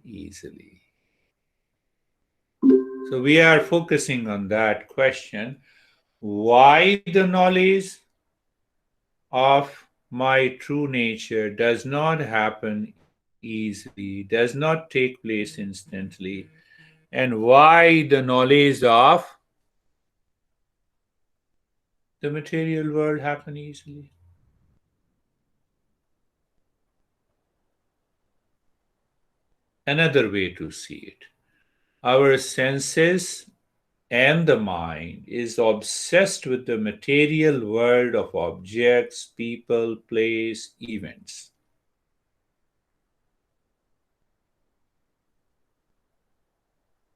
easily. So we are focusing on that question. Why the knowledge of my true nature does not happen easily, does not take place instantly, and why the knowledge of the material world happen easily. Another way to see it. Our senses and the mind is obsessed with the material world of objects, people, place, events.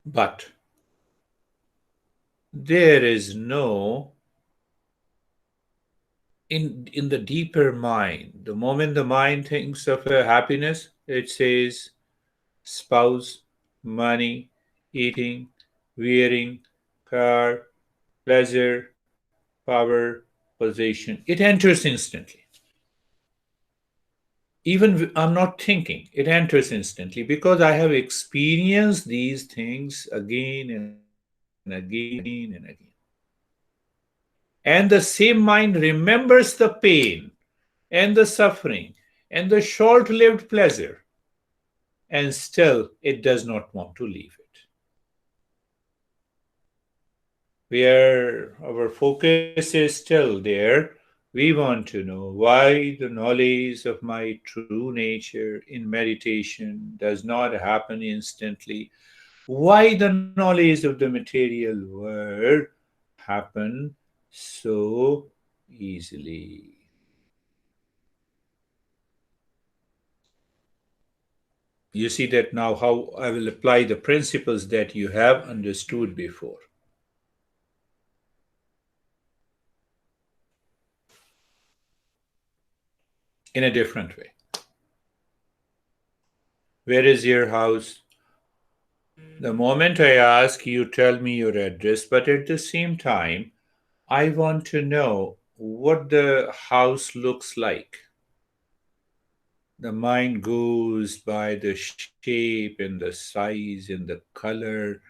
But there is no in the deeper mind. The moment the mind thinks of a happiness, it says spouse, money, eating, wearing, car, pleasure, power, possession. It enters instantly. Even I'm not thinking, it enters instantly because I have experienced these things again and again and again. And the same mind remembers the pain and the suffering and the short lived pleasure, and still it does not want to leave it. Where our focus is still there, we want to know why the knowledge of my true nature in meditation does not happen instantly, why the knowledge of the material world happen so easily. You see that now how I will apply the principles that you have understood before in a different way. Where is your house? The moment I ask, you tell me your address, but at the same time, I want to know what the house looks like. The mind goes by the shape and the size and the color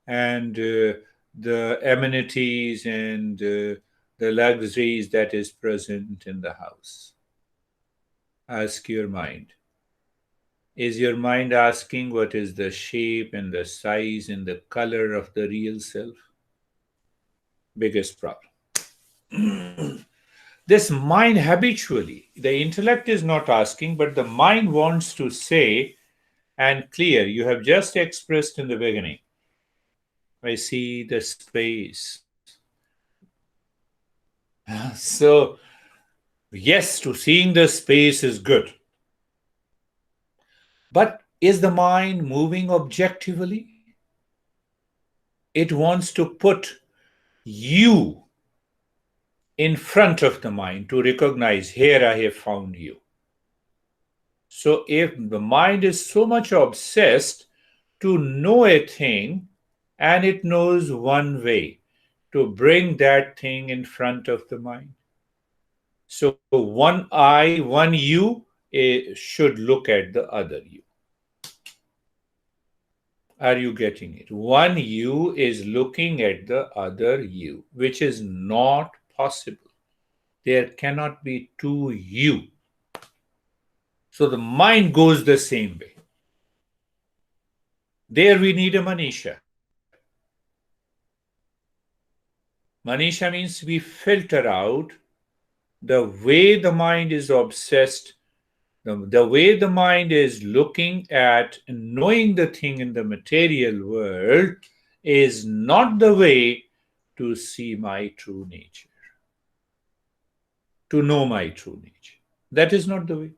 and the amenities and the luxuries that is present in the house. Ask your mind. Is your mind asking what is the shape and the size and the color of the real self? Biggest problem. This mind habitually, the intellect is not asking, but the mind wants to say and clear. You have just expressed in the beginning. I see the space. So, yes, to seeing the space is good. But is the mind moving objectively? It wants to put you in front of the mind to recognize, here I have found you. So if the mind is so much obsessed to know a thing, and it knows one way to bring that thing in front of the mind. So one I, one you should look at the other you. Are you getting it? One you is looking at the other you, which is not possible. There cannot be two you. So the mind goes the same way. There we need a Manisha. Manisha means we filter out the way the mind is obsessed, the way the mind is looking at knowing the thing in the material world is not the way to see my true nature, to know my true nature. That is not the way.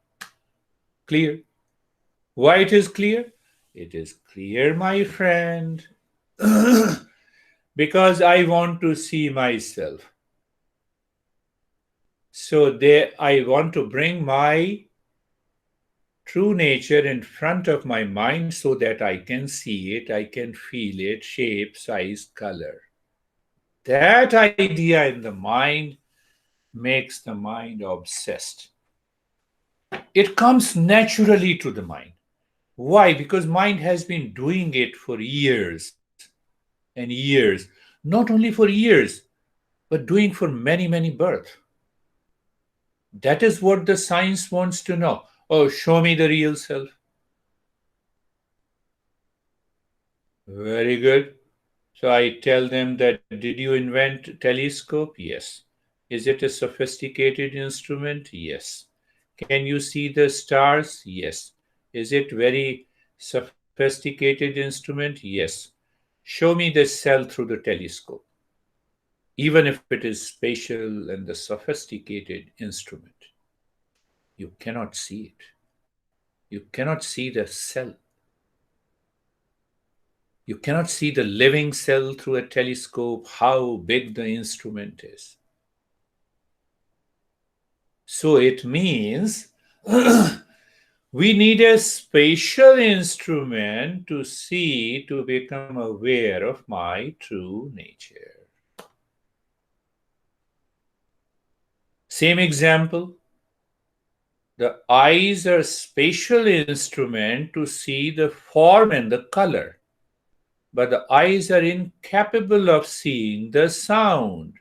Clear? Why it is clear? It is clear, my friend, because I want to see myself. So there, I want to bring my true nature in front of my mind so that I can see it, I can feel it, shape, size, color. That idea in the mind makes the mind obsessed. It comes naturally to the mind. Why? Because mind has been doing it for years and years. Not only for years, but doing for many, many births. That is what the science wants to know. Oh, show me the real self. Very good. So I tell them that did you invent telescope? Yes. Is it a sophisticated instrument? Yes. Can you see the stars? Yes. Is it very sophisticated instrument? Yes. Show me the cell through the telescope. Even if it is spatial and the sophisticated instrument, you cannot see it. You cannot see the cell. You cannot see the living cell through a telescope, how big the instrument is. So it means we need a spatial instrument to see, to become aware of my true nature. Same example. The eyes are spatial instrument to see the form and the color. But the eyes are incapable of seeing the sound,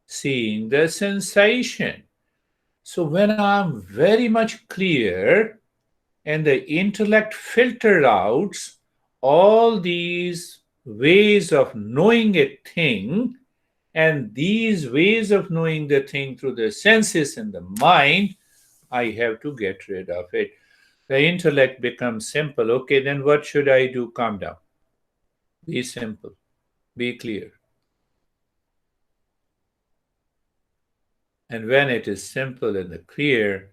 seeing the sensation. So when I'm very much clear and the intellect filter out all these ways of knowing a thing, and these ways of knowing the thing through the senses and the mind, I have to get rid of it. The intellect becomes simple. Okay, then what should I do? Calm down. Be simple. Be clear. And when it is simple and clear,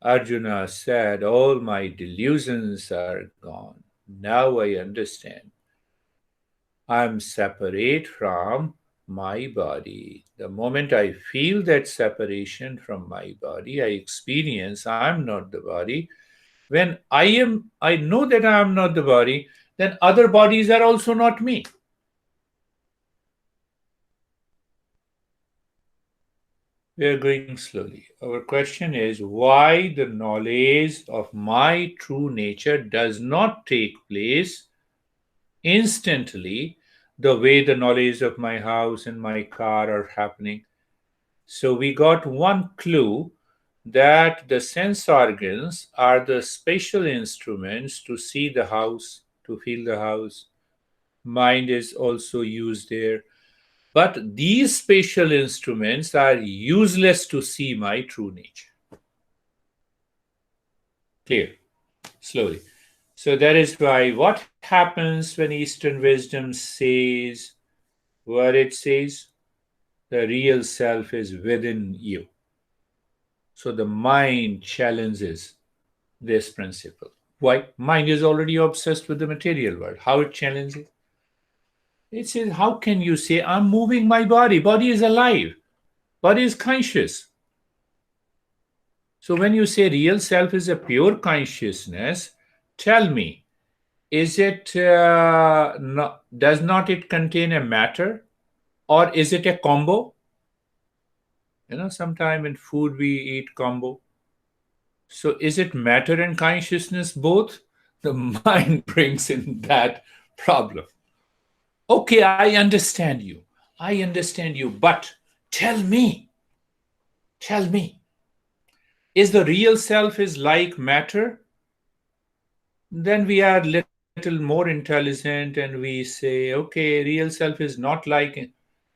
Arjuna said, all my delusions are gone. Now I understand. I'm separate from my body. The moment I feel that separation from my body, I experience I'm not the body. When I know that I am not the body, then other bodies are also not me. We are going slowly. Our question is why the knowledge of my true nature does not take place instantly the way the knowledge of my house and my car are happening. So we got one clue that the sense organs are the spatial instruments to see the house, to feel the house. Mind is also used there. But these spatial instruments are useless to see my true nature. Clear? Slowly. So that is why what happens when Eastern wisdom says what it says? The real self is within you. So the mind challenges this principle. Why? Mind is already obsessed with the material world. How it challenges? It says, how can you say I'm moving my body? Body is alive. Body is conscious. So when you say real self is a pure consciousness, tell me, is it does not it contain a matter, or is it a combo? Sometime in food we eat combo. So is it matter and consciousness both? The mind brings in that problem. Okay, I understand you. I understand you, but tell me, tell me, is the real self is like matter? Then we are little more intelligent and we say, okay, real self is not like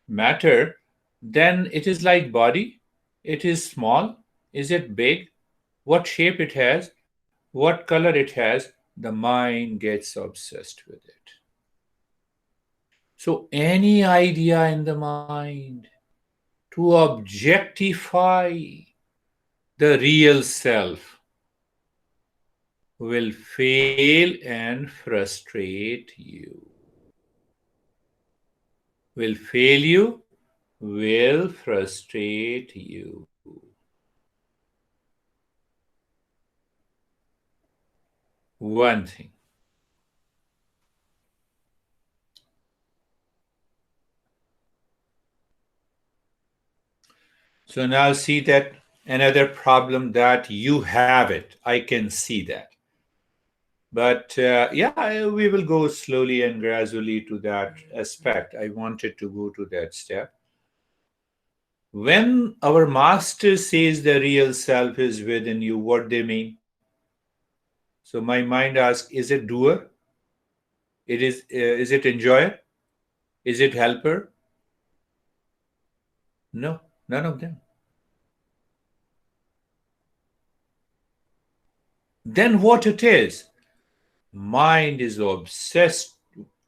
matter. Then it is like body. It is small. Is it big? What shape it has? What color it has? The mind gets obsessed with it. So any idea in the mind to objectify the real self will fail and frustrate you. Will fail you, will frustrate you. One thing. So now see that another problem that you have it. I can see that. But yeah, we will go slowly and gradually to that aspect. I wanted to go to that step. When our master says the real self is within you, what they mean? So my mind asks, is it doer? Is it enjoyer? Is it helper? No, none of them. Then what it is? Mind is obsessed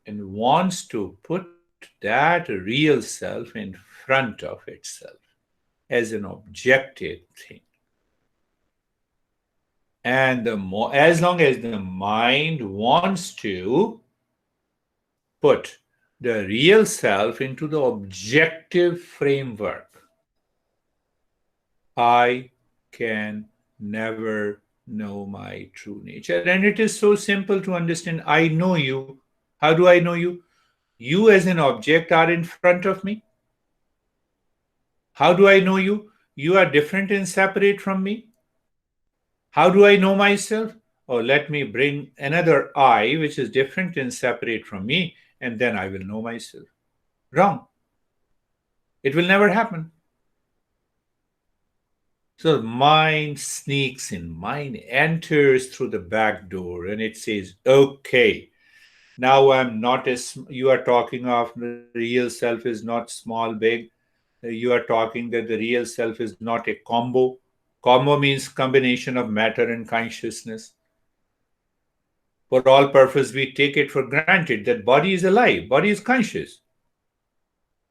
and wants to put that real self in front of itself as an objective thing. And the more, as long as the mind wants to put the real self into the objective framework, I can never know my true nature. And it is so simple to understand. I know you. How do I know you? You as an object are in front of me. How do I know you? You are different and separate from me. How do I know myself? Oh, let me bring another I, which is different and separate from me, and then I will know myself. Wrong. It will never happen. So mind sneaks in, mind enters through the back door and it says, okay, now I'm not as you are talking of the real self is not small, big. You are talking that the real self is not a combo. Combo means combination of matter and consciousness. For all purpose, we take it for granted that body is alive, body is conscious.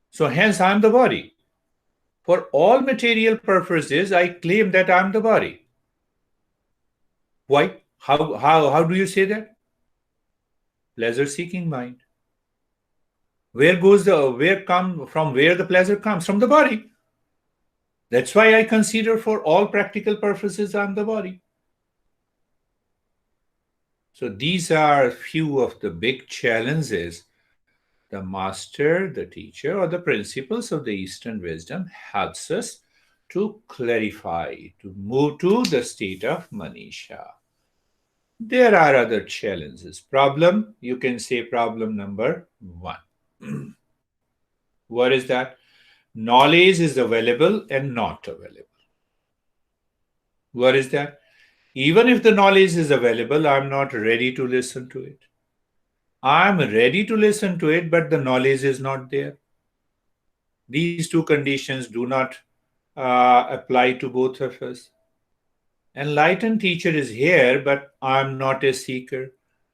So hence I am the body. For all material purposes, I claim that I am the body. Why? How do you say that? Pleasure seeking mind. Where the pleasure comes? From the body. That's why I consider for all practical purposes I'm the body. So these are few of the big challenges the master, the teacher, or the principles of the Eastern wisdom helps us to clarify, to move to the state of Manisha. There are other challenges. Problem, you can say problem number one. What is that? Knowledge is available and not available. What is that? Even if the knowledge is available, I'm not ready to listen to it. I'm ready to listen to it, but the knowledge is not there. These two conditions do not apply to both of us. Enlightened teacher is here, but I'm not a seeker.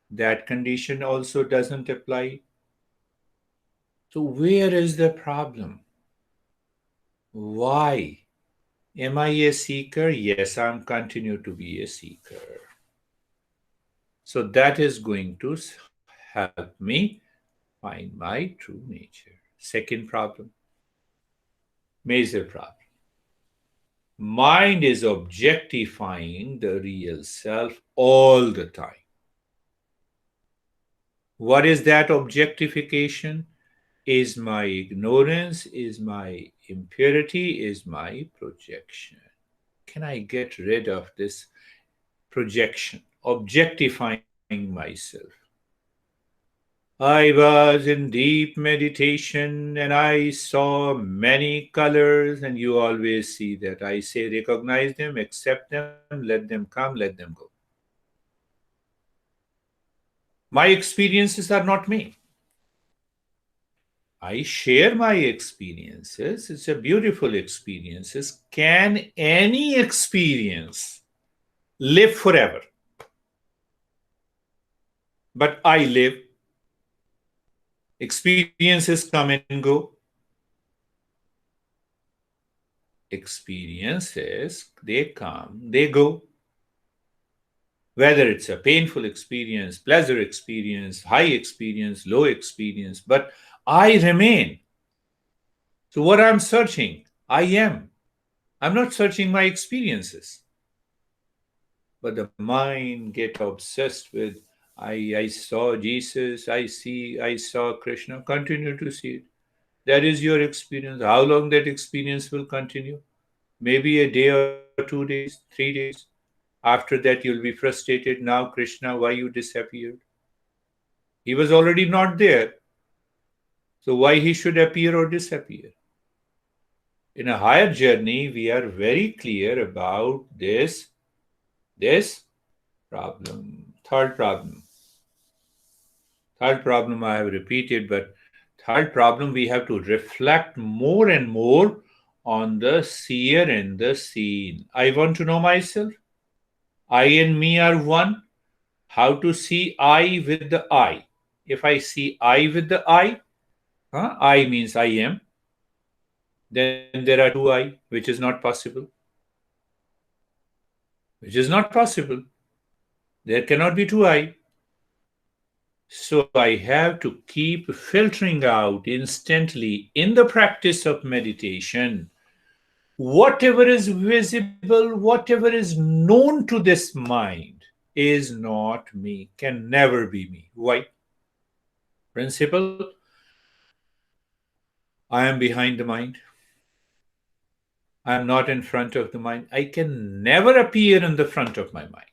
That condition also doesn't apply. So, where is the problem? Why? Am I a seeker? Yes, I'm continue to be a seeker. So that is going to help me find my true nature. Second problem, major problem. Mind is objectifying the real self all the time. What is that objectification? Is my ignorance, is my impurity, is my projection. Can I get rid of this projection, objectifying myself? I was in deep meditation and I saw many colors, and you always see that. I say, recognize them, accept them, let them come, let them go. My experiences are not me. I share my experiences. It's a beautiful experiences. Can any experience live forever? But I live. Experiences come and go. Experiences, they come, they go. Whether it's a painful experience, pleasure experience, high experience, low experience, but I remain. So, what I'm searching, I am. I'm not searching my experiences. But the mind get obsessed with I saw Jesus, I saw Krishna, continue to see it. That is your experience. How long that experience will continue? Maybe a day or 2 days, 3 days. After that, you'll be frustrated. Now, Krishna, why you disappeared? He was already not there. So why he should appear or disappear? In a higher journey, we are very clear about this problem. Third problem I have repeated, but third problem we have to reflect more and more on the seer and the seen. I want to know myself. I and me are one. How to see I with the I? If I see I with the I means I am, then there are two I, which is not possible. Which is not possible. There cannot be two I. So I have to keep filtering out instantly in the practice of meditation whatever is visible, whatever is known to this mind is not me, can never be me. Why? Principle, I am behind the mind. I am not in front of the mind. I can never appear in the front of my mind.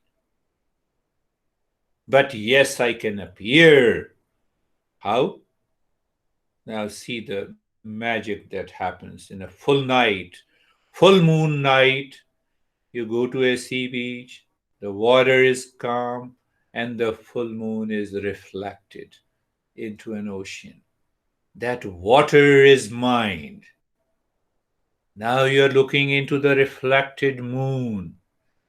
But yes, I can appear. How? Now see the magic that happens in a full night, full moon night. You go to a sea beach, the water is calm, and the full moon is reflected into an ocean. That water is mind. Now you are looking into the reflected moon.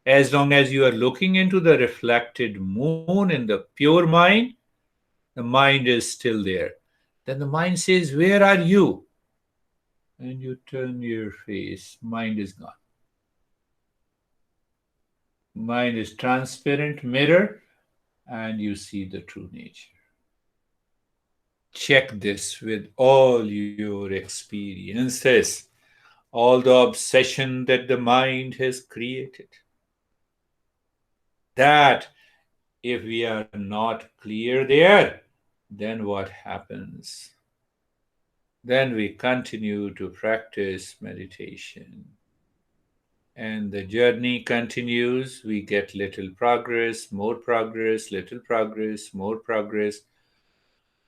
As long as you are looking into the reflected moon in the pure mind, the mind is still there. Then the mind says, "Where are you?" And you turn your face, mind is gone. Mind is transparent mirror, and you see the true nature. Check this with all your experiences, all the obsession that the mind has created. That if we are not clear there, then what happens? Then we continue to practice meditation. And the journey continues. We get little progress, more progress, little progress, more progress.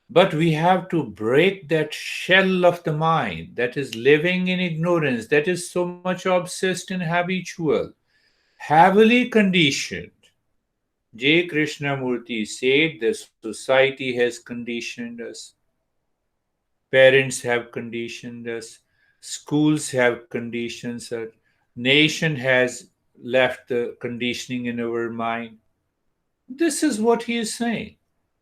But we have to break that shell of the mind that is living in ignorance, that is so much obsessed and habitual, heavily conditioned. J. Krishnamurti said the society has conditioned us, parents have conditioned us, schools have conditioned us, nation has left the conditioning in our mind. This is what he is saying.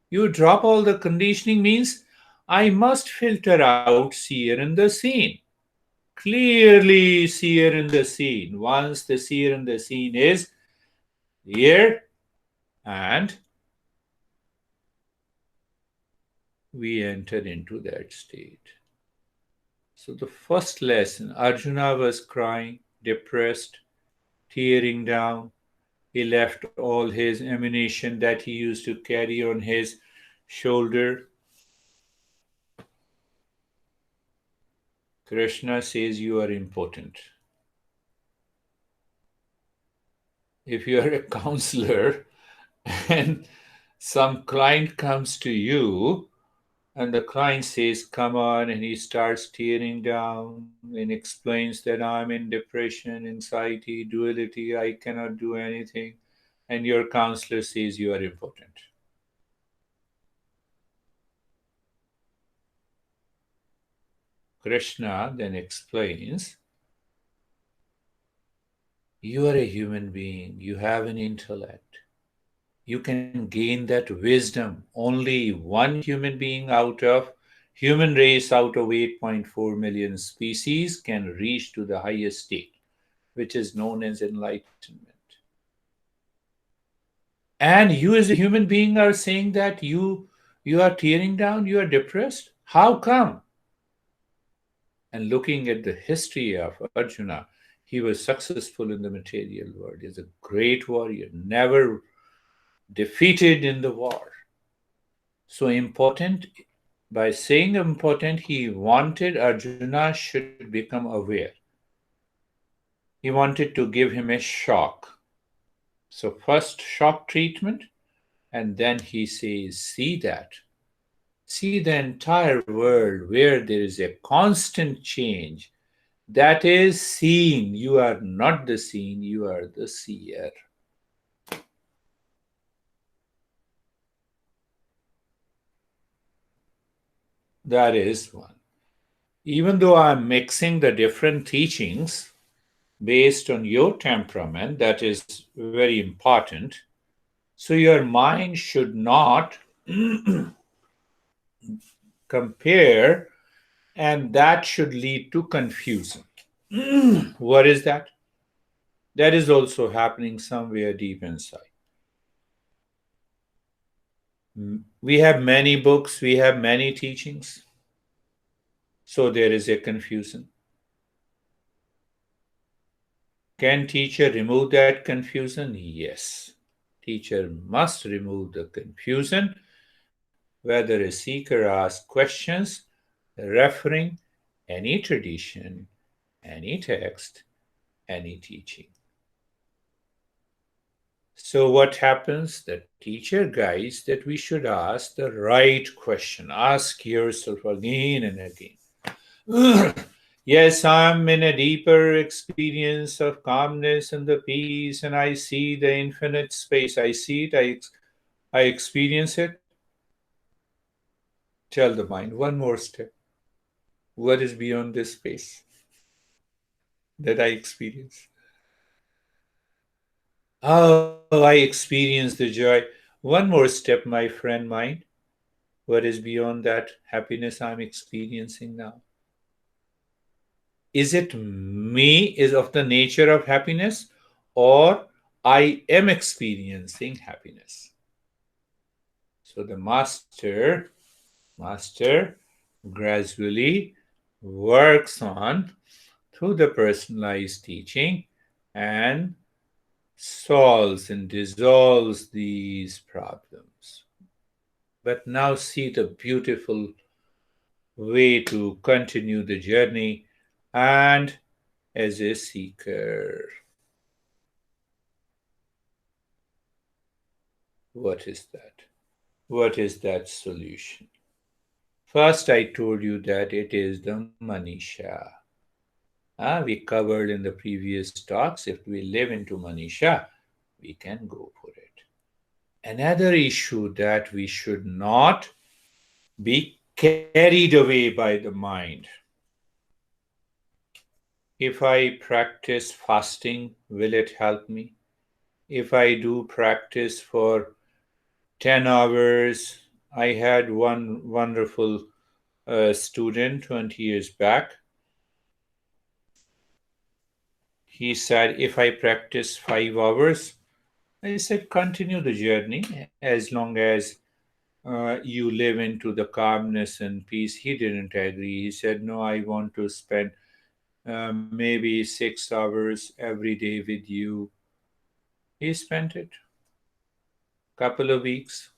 You drop all the conditioning means I must filter out seer in the seen. Clearly, seer in the seen. Once the seer in the seen is here, and we enter into that state. So, the first lesson Arjuna was crying, depressed, tearing down. He left all his ammunition that he used to carry on his shoulder. Krishna says you are important. If you are a counselor and some client comes to you and the client says, "Come on," and he starts tearing down and explains that I'm in depression, anxiety, duality, I cannot do anything, and your counselor says you are important. Krishna then explains, you are a human being, you have an intellect. You can gain that wisdom. Only one human being out of human race out of 8.4 million species can reach to the highest state, which is known as enlightenment. And you as a human being are saying that you are tearing down, you are depressed. How come? And looking at the history of Arjuna, he was successful in the material world. He's a great warrior, never defeated in the war. So important, by saying important, he wanted Arjuna should become aware. He wanted to give him a shock. So, first shock treatment, and then he says, see that. See the entire world where there is a constant change. That is seeing. You are not the seen, you are the seer. That is one. Even though I'm mixing the different teachings based on your temperament, that is very important. So your mind should not compare, and that should lead to confusion. What is that? That is also happening somewhere deep inside. We have many books, we have many teachings, so there is a confusion. Can teacher remove that confusion? Yes. Teacher must remove the confusion whether a seeker asks questions referring any tradition, any text, any teaching. So, what happens? The teacher guides that we should ask the right question. Ask yourself again and again. Yes, I'm in a deeper experience of calmness and the peace, and I see the infinite space. I see it, I experience it. Tell the mind one more step. What is beyond this space that I experience? Oh, I experience the joy. One more step, my friend mind. What is beyond that happiness I'm experiencing now? Is it me is of the nature of happiness, or I am experiencing happiness? So the master gradually works on through the personalized teaching and solves and dissolves these problems. But now see the beautiful way to continue the journey and as a seeker. What is that? What is that solution? First, I told you that it is the Manisha. We covered in the previous talks, if we live into Manisha, we can go for it. Another issue that we should not be carried away by the mind. If I practice fasting, will it help me? If I do practice for 10 hours, I had one wonderful student 20 years back. He said, if I practice 5 hours, I said, continue the journey as long as you live into the calmness and peace. He didn't agree. He said, no, I want to spend maybe 6 hours every day with you. He spent it couple of weeks,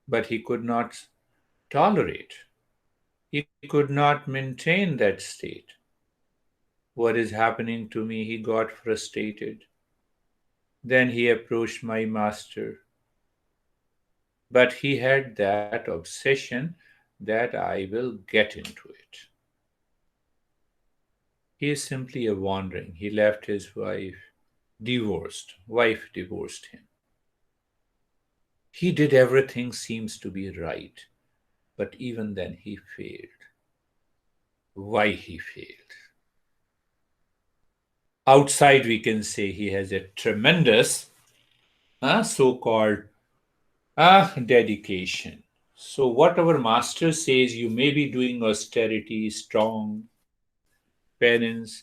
but he could not tolerate. He could not maintain that state. What is happening to me? He got frustrated. Then he approached my master. But he had that obsession that I will get into it. He is simply a wandering. He left his wife, divorced. Wife divorced him. He did everything seems to be right, but even then he failed. Why he failed? Outside, we can say he has a tremendous so called dedication. So, what our master says, you may be doing austerity, strong penance,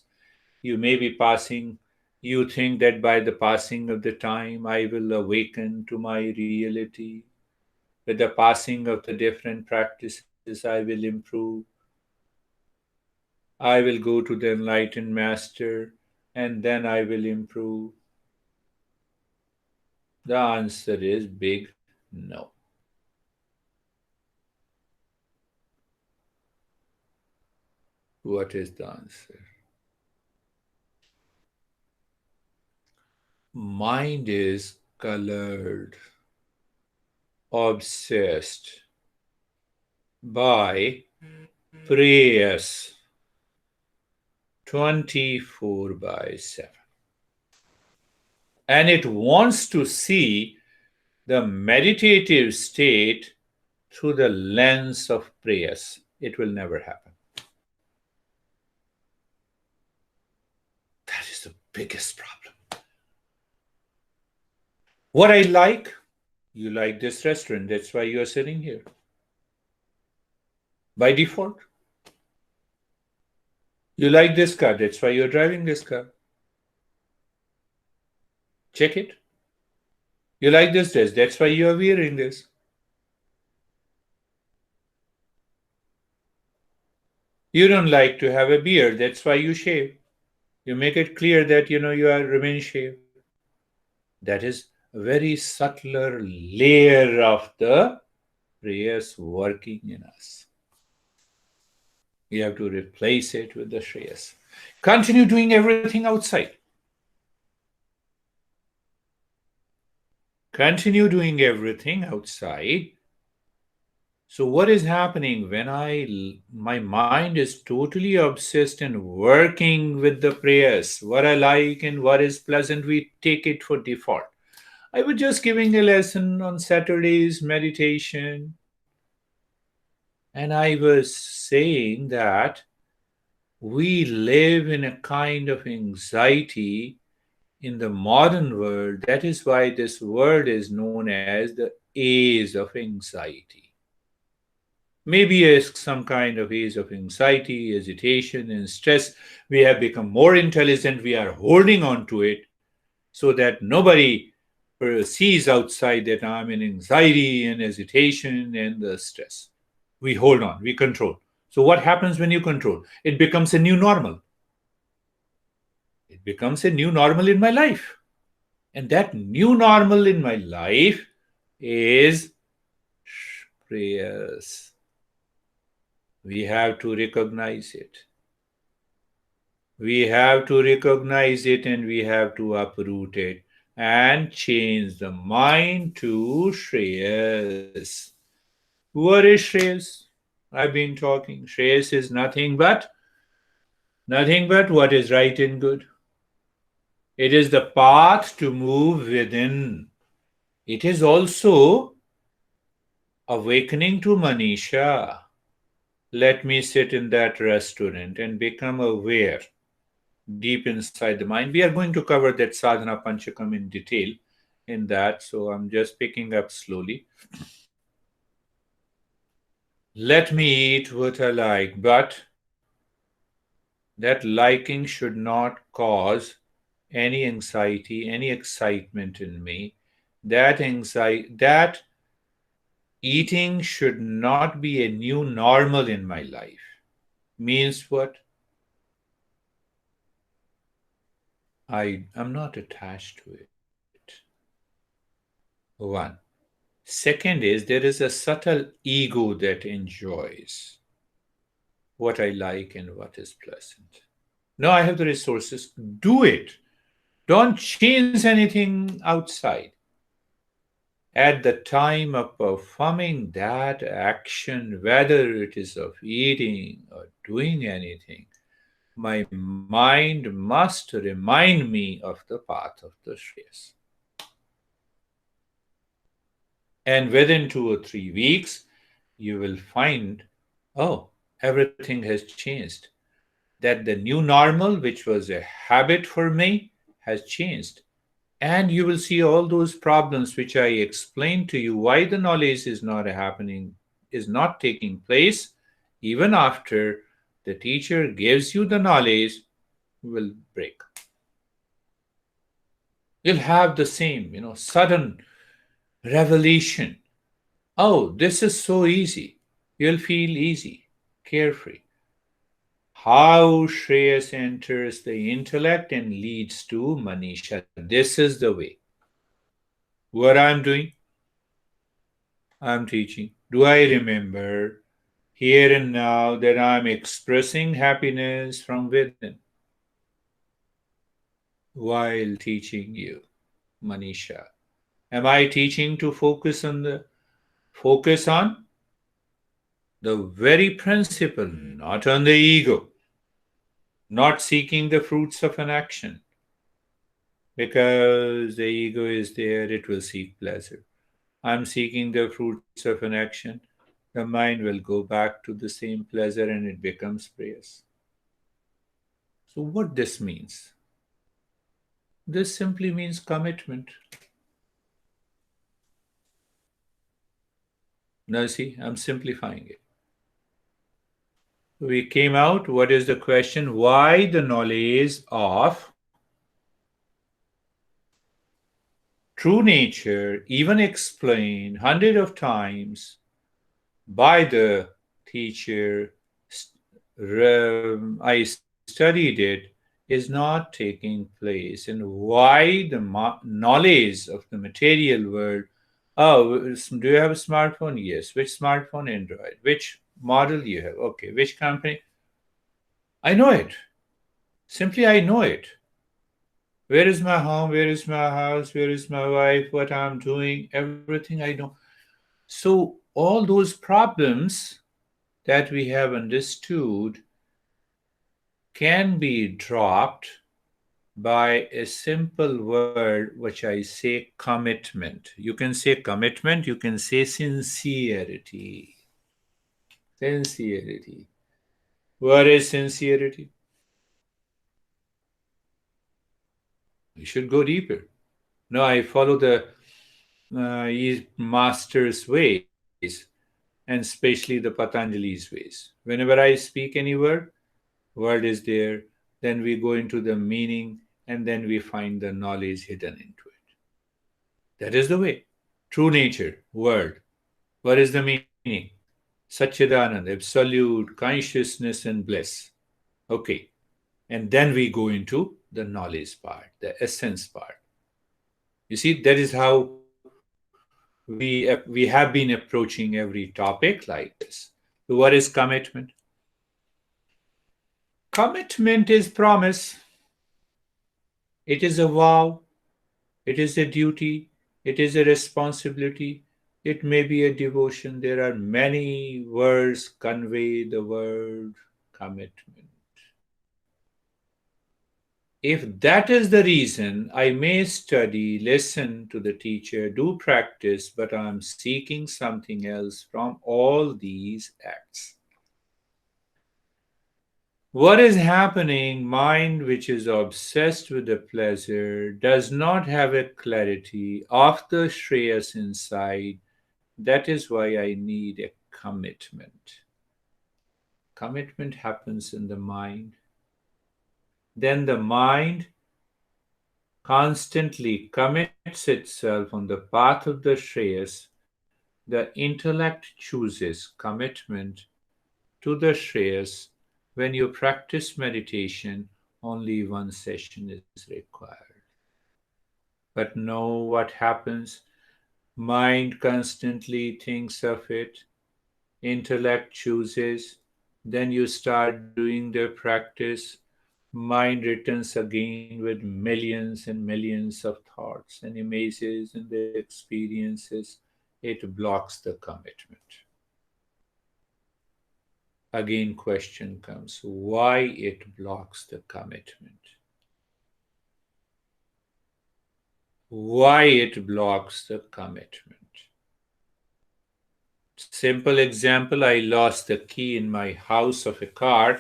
you may be passing, you think that by the passing of the time I will awaken to my reality. With the passing of the different practices, I will improve. I will go to the enlightened master and then I will improve. The answer is big no. What is the answer? mind is colored, obsessed by prayers 24 by 7. And it wants to see the meditative state through the lens of prayers. It will never happen. That is the biggest problem. What I like, you like this restaurant, that's why you are sitting here. By default. You like this car, that's why you're driving this car. Check it. You like this dress, that's why you are wearing this. You don't like to have a beard, that's why you shave. You make it clear that you are remain shaved. That is a very subtler layer of the prayers working in us. You have to replace it with the Shreyas. Continue doing everything outside. Continue doing everything outside. So what is happening when my mind is totally obsessed and working with the prayers, what I like and what is pleasant, we take it for default. I was just giving a lesson on Saturday's meditation, and I was saying that we live in a kind of anxiety in the modern world. That is why this word is known as the age of anxiety. Maybe some kind of age of anxiety, agitation, and stress. We have become more intelligent. We are holding on to it so that nobody sees outside that I'm in anxiety and agitation and the stress. We hold on, we control. So, what happens when you control? It becomes a new normal. It becomes a new normal in my life. And that new normal in my life is prayers. We have to recognize it. We have to recognize it and we have to uproot it and change the mind to Shreyas. What is Shreyas? I've been talking. Shreyas is nothing but what is right and good. It is the path to move within. It is also awakening to Manisha. Let me sit in that restaurant and become aware deep inside the mind. We are going to cover that sadhana panchakam in detail in that, so I'm just picking up slowly. Let me eat what I like, but that liking should not cause any anxiety, any excitement in me. That eating should not be a new normal in my life. Means what? I'm not attached to it. One. Second is there is a subtle ego that enjoys what I like and what is pleasant. No, I have the resources. Do it. Don't change anything outside. At the time of performing that action, whether it is of eating or doing anything, my mind must remind me of the path of the Shreyas. And within 2 or 3 weeks, you will find, oh, everything has changed. That the new normal, which was a habit for me, has changed. And you will see all those problems which I explained to you why the knowledge is not happening, is not taking place, even after the teacher gives you the knowledge, will break. You'll have the same, sudden revelation. Oh, this is so easy. You'll feel easy, carefree. How Shreyas enters the intellect and leads to Manisha. This is the way. What I'm doing? I'm teaching. Do I remember here and now that I'm expressing happiness from within while teaching you? Manisha? Am I teaching to focus on the very principle, not on the ego, not seeking the fruits of an action? Because the ego is there, it will seek pleasure. I'm seeking the fruits of an action. The mind will go back to the same pleasure and it becomes prayers. So, what this means? This simply means commitment. Now, see, I'm simplifying it. We came out. What is the question? Why the knowledge of true nature, even explained hundred of times by the teacher, I studied it, is not taking place, and why the knowledge of the material world. Oh, do you have a smartphone? Yes. Which smartphone? Android. Which model you have? Okay. Which company? I know it. Simply, I know it. Where is my home? Where is my house? Where is my wife? What I'm doing? Everything I know. So, all those problems that we have understood can be dropped by a simple word which I say commitment. You can say commitment, you can say sincerity. Sincerity. What is sincerity? We should go deeper. No, I follow the master's ways, and especially the Patanjali's ways. Whenever I speak any word is there, then we go into the meaning, and then we find the knowledge hidden into it. That is the way. True nature, word. What is the meaning? Satchidanand, absolute consciousness and bliss. Okay. And then we go into the knowledge part, the essence part. You see, that is how we have been approaching every topic like this. So what is commitment? Commitment is promise. It is a vow. It is a duty. It is a responsibility. It may be a devotion. There are many words convey the word commitment. If that is the reason, I may study, listen to the teacher, do practice, but I am seeking something else from all these acts. What is happening? Mind, which is obsessed with the pleasure, does not have a clarity of the Shreyas inside. That is why I need a commitment. Commitment happens in the mind. Then the mind constantly commits itself on the path of the Shreyas. The intellect chooses commitment to the Shreyas. When you practice meditation, only one session is required. But know what happens? Mind constantly thinks of it, intellect chooses, then you start doing the practice. Mind returns again with millions and millions of thoughts and images and the experiences. It blocks the commitment. Again, question comes, why it blocks the commitment? Why it blocks the commitment? Simple example, I lost the key in my house of a car,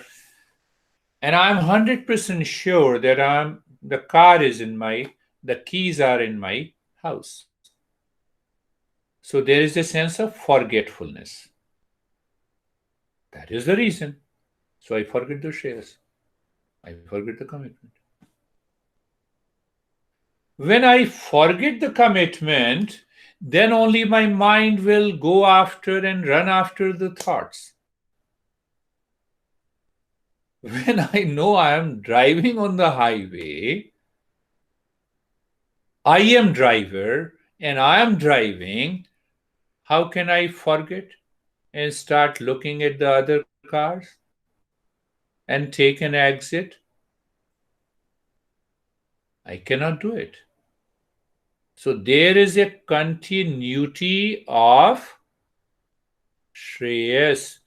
and I'm 100% sure that the keys are in my house. So there is a sense of forgetfulness. That is the reason. So I forget the shares. I forget the commitment. When I forget the commitment, then only my mind will go after and run after the thoughts. When I know I am driving on the highway, I am driver and I am driving, how can I forget and start looking at the other cars and take an exit? I cannot do it. So there is a continuity of Shreyas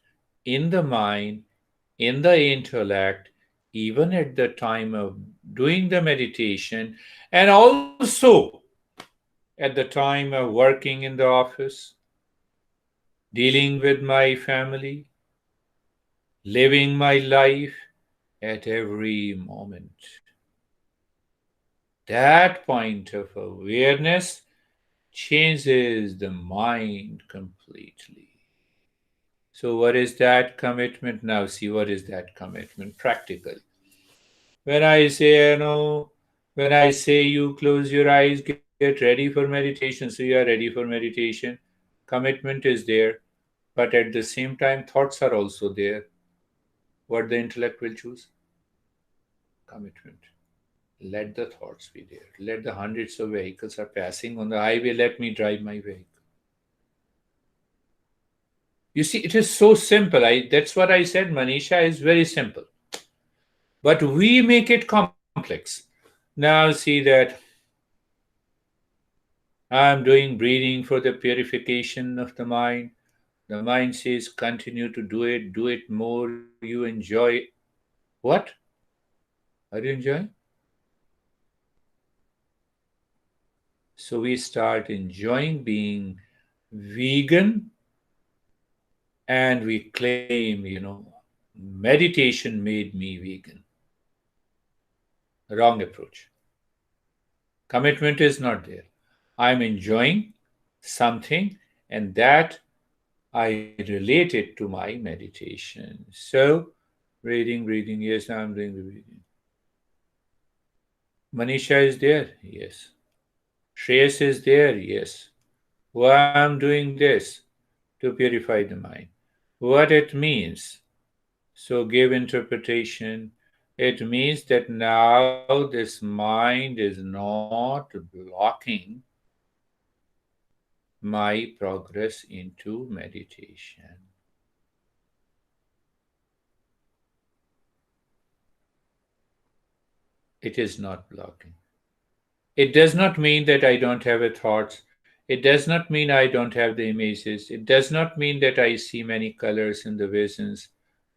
in the mind, in the intellect, even at the time of doing the meditation, and also at the time of working in the office, dealing with my family, living my life at every moment. That point of awareness changes the mind completely. So, what is that commitment? Now, see what is that commitment practically. When I say, when I say you close your eyes, get ready for meditation, so you are ready for meditation, commitment is there, but at the same time, thoughts are also there. What the intellect will choose? Commitment. Let the thoughts be there. Let the hundreds of vehicles are passing on the highway. Let me drive my vehicle. You see, it is so simple. That's what I said. Manisha is very simple, but we make it complex. Now see that I'm doing breathing for the purification of the mind. The mind says, continue to do it more. You enjoy. What? Are you enjoying? So we start enjoying being vegan and we claim, meditation made me vegan. Wrong approach. Commitment is not there. I'm enjoying something and that I relate it to my meditation. So, breathing, yes, I'm doing the breathing. Manisha is there, yes. Shreyas is there, yes. Why I'm doing this? To purify the mind. What it means? So give interpretation. It means that now this mind is not blocking my progress into meditation. It is not blocking. It does not mean that I don't have a thoughts. It does not mean I don't have the images. It does not mean that I see many colors in the visions.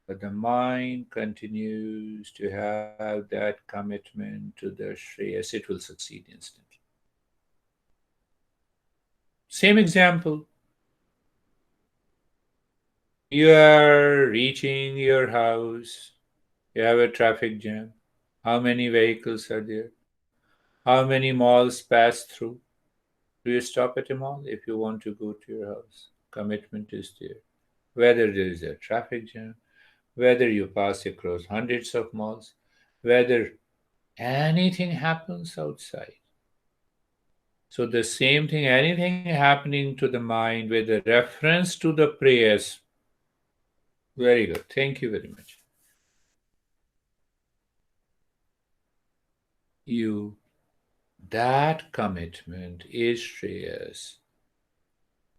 But the mind continues to have that commitment to the Shreyas, it will succeed instantly. Same example. You are reaching your house, you have a traffic jam. How many vehicles are there? How many malls pass through? Do you stop at a mall if you want to go to your house? Commitment is there. Whether there is a traffic jam, whether you pass across hundreds of malls, whether anything happens outside. So the same thing, anything happening to the mind with a reference to the prayers. Very good. Thank you very much. You, that commitment is Shreyas.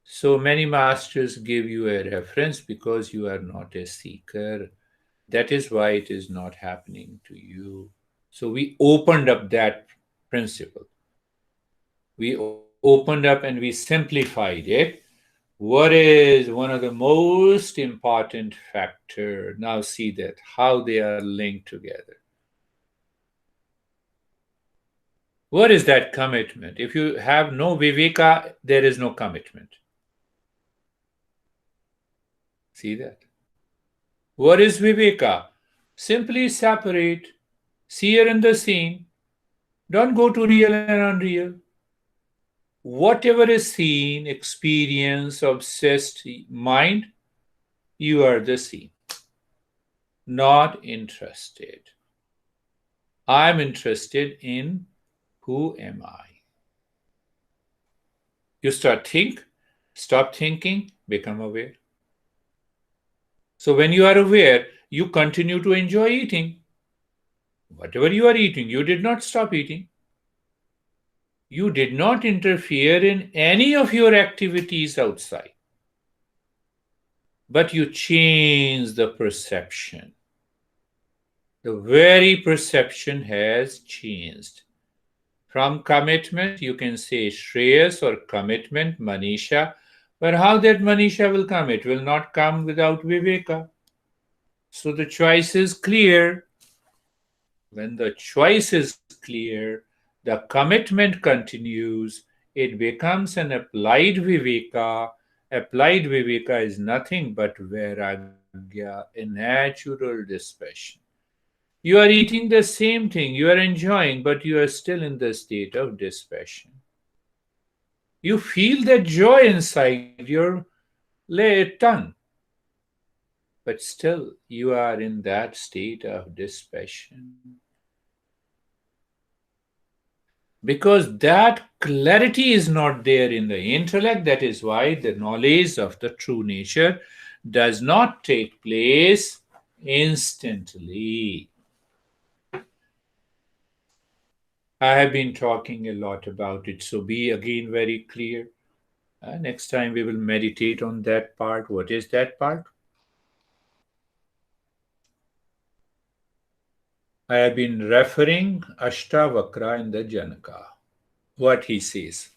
So many masters give you a reference because you are not a seeker. That is why it is not happening to you. So we opened up that principle. We opened up and we simplified it. What is one of the most important factor? Now see that how they are linked together. What is that commitment? If you have no viveka, there is no commitment. See that? What is viveka? Simply separate seer and the seen. Don't go to real and unreal. Whatever is seen, experience, obsessed mind, you are the seen. Not interested. I'm interested in who am I? You stop thinking, become aware. So when you are aware, you continue to enjoy eating. Whatever you are eating, you did not stop eating. You did not interfere in any of your activities outside, but you change the perception. The very perception has changed From commitment, you can say Shreyas or commitment, Manisha. But how that Manisha will come? It will not come without Viveka. So the choice is clear. When the choice is clear, the commitment continues, it becomes an applied viveka. Applied viveka is nothing but vairagya, a natural dispassion. You are eating the same thing, you are enjoying, but you are still in the state of dispassion. You feel that joy inside your tongue, but still you are in that state of dispassion. Because that clarity is not there in the intellect. That is why the knowledge of the true nature does not take place instantly. I have been talking a lot about it, so be again very clear. Next time we will meditate on that part. What is that part? I have been referring Ashtavakra in the Janaka. What he says.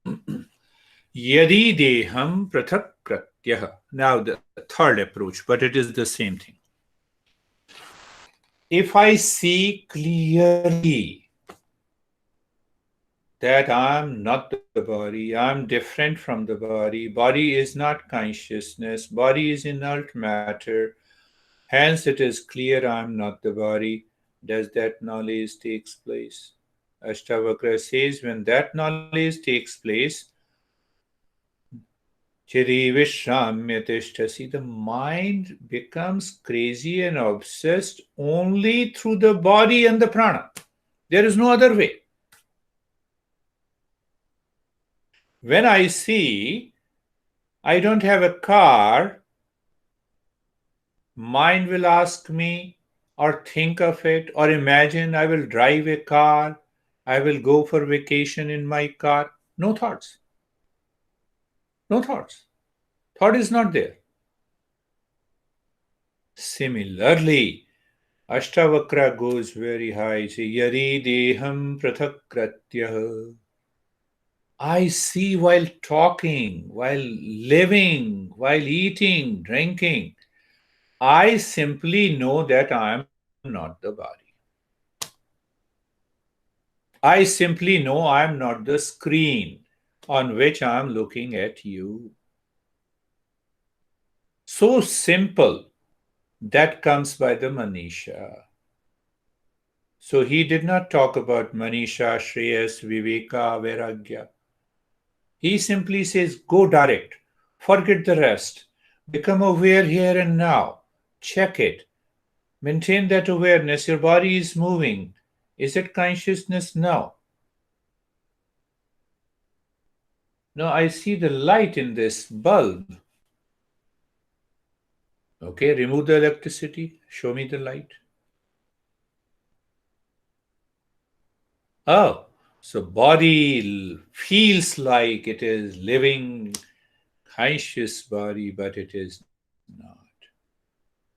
Yadi deham prathak pratyah. Now the third approach, but it is the same thing. If I see clearly that I am not the body, I am different from the body, body is not consciousness, body is inert matter, hence it is clear I am not the body, does that knowledge takes place? Ashtavakra says when that knowledge takes place, Chiri Vishramyatishtasi, the mind becomes crazy and obsessed only through the body and the prana. There is no other way. When I see I don't have a car, mind will ask me or think of it or imagine I will drive a car, I will go for vacation in my car. No thoughts. No thoughts. Thought is not there. Similarly, Ashtavakra goes very high. Say, Yari deham prathakratya. I see while talking, while living, while eating, drinking. I simply know that I am not the body. I simply know I am not the screen on which I am looking at you. So simple. That comes by the Manisha. So he did not talk about Manisha, Shreyas, Viveka, Vairagya. He simply says, go direct, forget the rest, become aware here and now, check it, maintain that awareness. Your body is moving. Is it consciousness? No. No, I see the light in this bulb. Okay, remove the electricity, show me the light. Oh, so body feels like it is living conscious body, but it is not.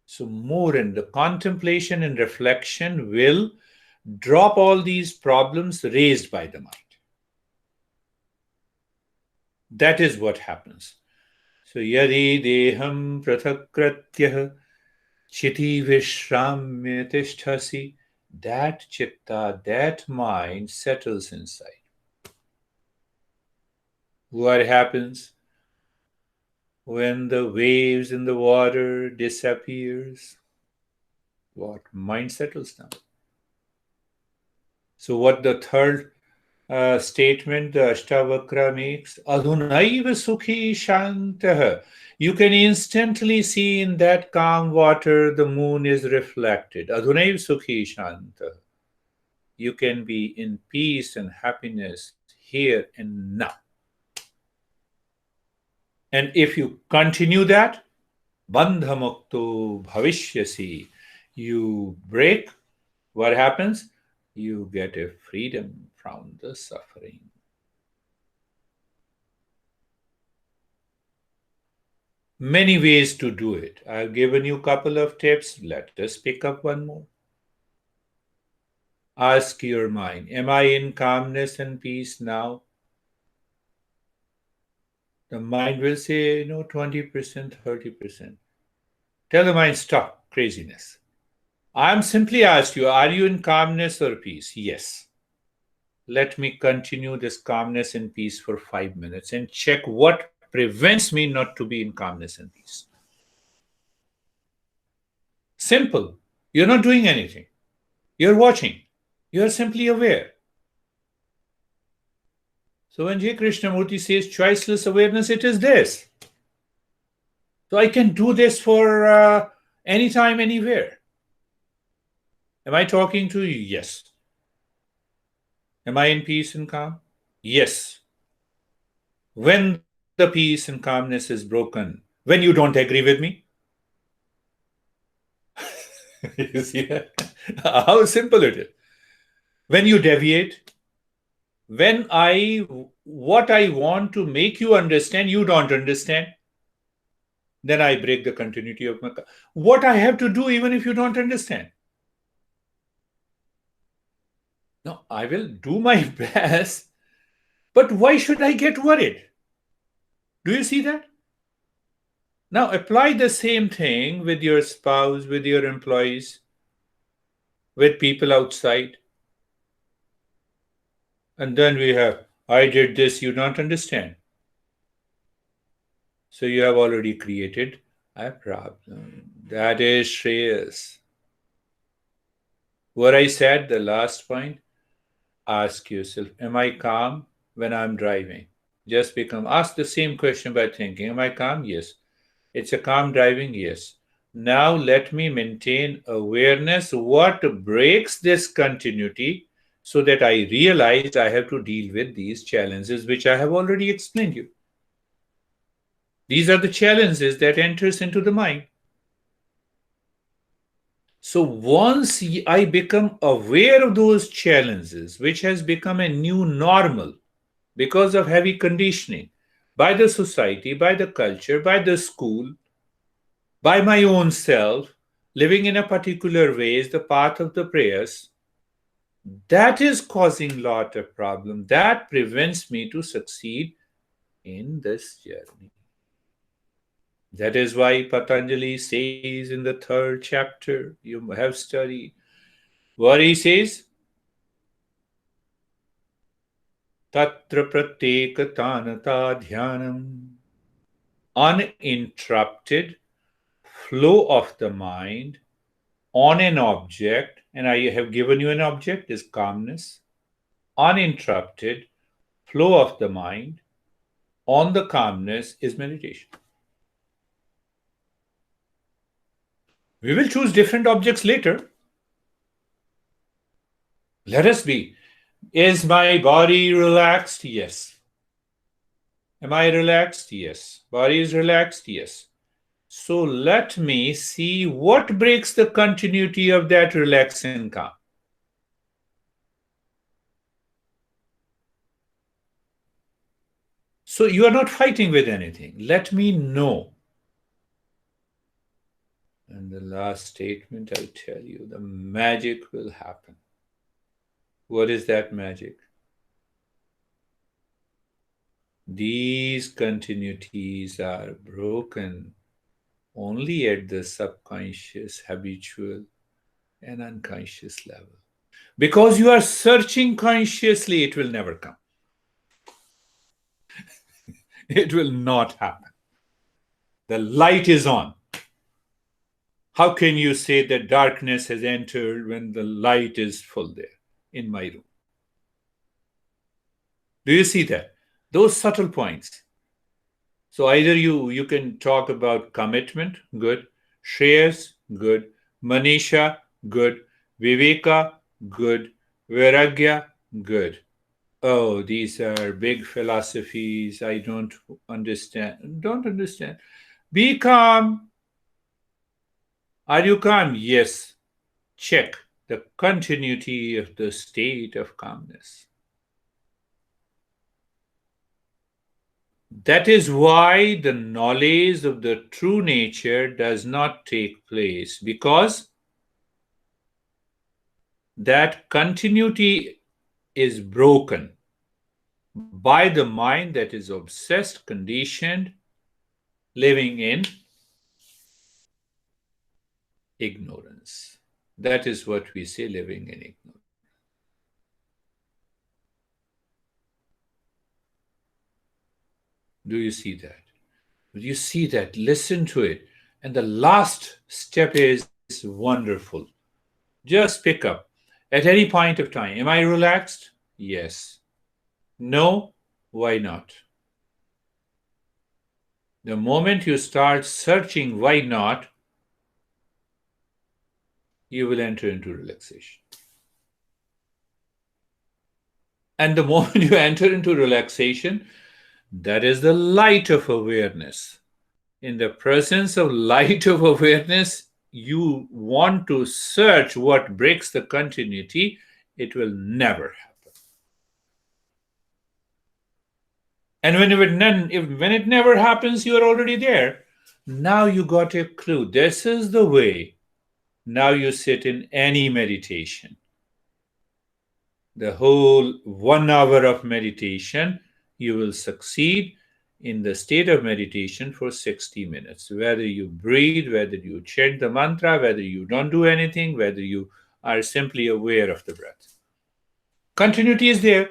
So more in the contemplation and reflection will drop all these problems raised by the mind. That is what happens. So yadi deham prathakratya chiti vishramya tishthasi, that chitta, that mind settles inside. What happens when the waves in the water disappears? What? Mind settles down. So what the third statement the Ashtavakra makes, adhunaiva sukhi shantah. You can instantly see in that calm water the moon is reflected. Adhunaiva sukhi shantah. You can be in peace and happiness here and now. And if you continue that, bandhamukto bhavishyasi, you break, what happens? You get a freedom from the suffering. Many ways to do it. I've given you a couple of tips. Let us pick up one more. Ask your mind, am I in calmness and peace now? The mind will say, no, 20%, 30%. Tell the mind, stop craziness. I'm simply asked you, are you in calmness or peace? Yes. Let me continue this calmness and peace for 5 minutes and check what prevents me not to be in calmness and peace. Simple. You're not doing anything. You're watching. You're simply aware. So when J. Krishnamurti says choiceless awareness, it is this. So I can do this for anytime, anywhere. Am I talking to you? Yes. Am I in peace and calm? Yes. When the peace and calmness is broken, when you don't agree with me, you see that? How simple it is. When you deviate, when what I want to make you understand, you don't understand, then I break the continuity of my. What I have to do, even if you don't understand. No, I will do my best, but why should I get worried? Do you see that? Now apply the same thing with your spouse, with your employees, with people outside. And then we have, I did this, you don't understand. So you have already created a problem. That is Shreyas. What I said, the last point, ask yourself, am I calm when I'm driving? Ask the same question by thinking, am I calm? Yes. It's a calm driving? Yes. Now let me maintain awareness. What breaks this continuity so that I realize I have to deal with these challenges, which I have already explained you. These are the challenges that enters into the mind. So once I become aware of those challenges, which has become a new normal because of heavy conditioning by the society, by the culture, by the school, by my own self, living in a particular way is the path of the prayers, that is causing lot of problem. That prevents me to succeed in this journey. That is why Patanjali says in the third chapter, you have studied, what he says, Tatra pratyeka tanata dhyanam, uninterrupted flow of the mind on an object, and I have given you an object, is calmness, uninterrupted flow of the mind on the calmness is meditation. We will choose different objects later. Let us be. Is my body relaxed? Yes. Am I relaxed? Yes. Body is relaxed? Yes. So let me see what breaks the continuity of that relax and calm. So you are not fighting with anything. Let me know. And the last statement, I tell you, the magic will happen. What is that magic? These continuities are broken only at the subconscious, habitual, and unconscious level. Because you are searching consciously, it will never come. It will not happen. The light is on. How can you say that darkness has entered when the light is full there in my room? Do you see that? Those subtle points. So either you can talk about commitment, good. Shreyas, good. Manisha, good. Viveka, good. Vairagya, good. Oh, these are big philosophies. I don't understand. Don't understand. Be calm. Are you calm? Yes. Check the continuity of the state of calmness. That is why the knowledge of the true nature does not take place, because that continuity is broken by the mind that is obsessed, conditioned, living in ignorance. That is what we say, living in ignorance. Do you see that? Do you see that? Listen to it. And the last step is wonderful. Just pick up at any point of time. Am I relaxed? Yes. No? Why not? The moment you start searching why not, you will enter into relaxation. And the moment you enter into relaxation, that is the light of awareness. In the presence of light of awareness, you want to search what breaks the continuity, it will never happen. And when it never happens, you are already there. Now you got a clue. This is the way. Now you sit in any meditation. The whole 1 hour of meditation, you will succeed in the state of meditation for 60 minutes. Whether you breathe, whether you chant the mantra, whether you don't do anything, whether you are simply aware of the breath. Continuity is there.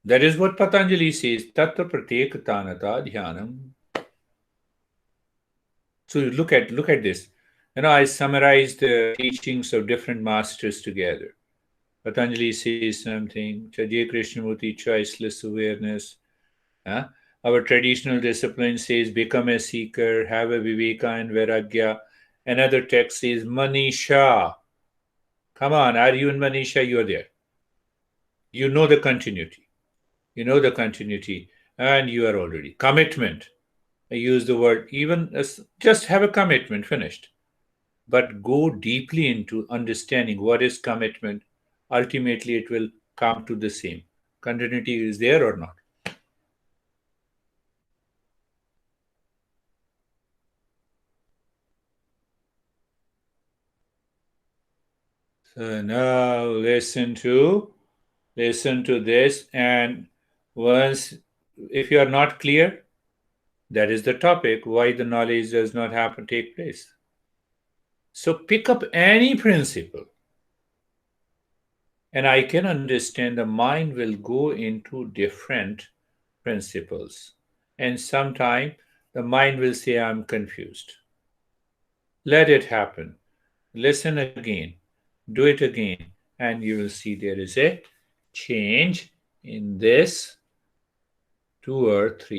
That is what Patanjali says, Tatra Pratyek Tanata Dhyanam. So look at this. I summarized the teachings of different masters together. Patanjali says something, Chaitya Krishnamurti, choiceless awareness. Our traditional discipline says, become a seeker, have a viveka and vairagya. Another text says, Manisha. Come on, are you in Manisha? You're there. You know the continuity. And you are already. Commitment. I use the word even as just have a commitment, finished. But go deeply into understanding what is commitment. Ultimately, it will come to the same. Continuity is there or not? So now listen to this, and once, if you are not clear, that is the topic, why the knowledge does not happen take place. So pick up any principle, and I can understand the mind will go into different principles, and sometime the mind will say, I'm confused. Let it happen. Listen again, do it again, and you will see there is a change in this 2 or 3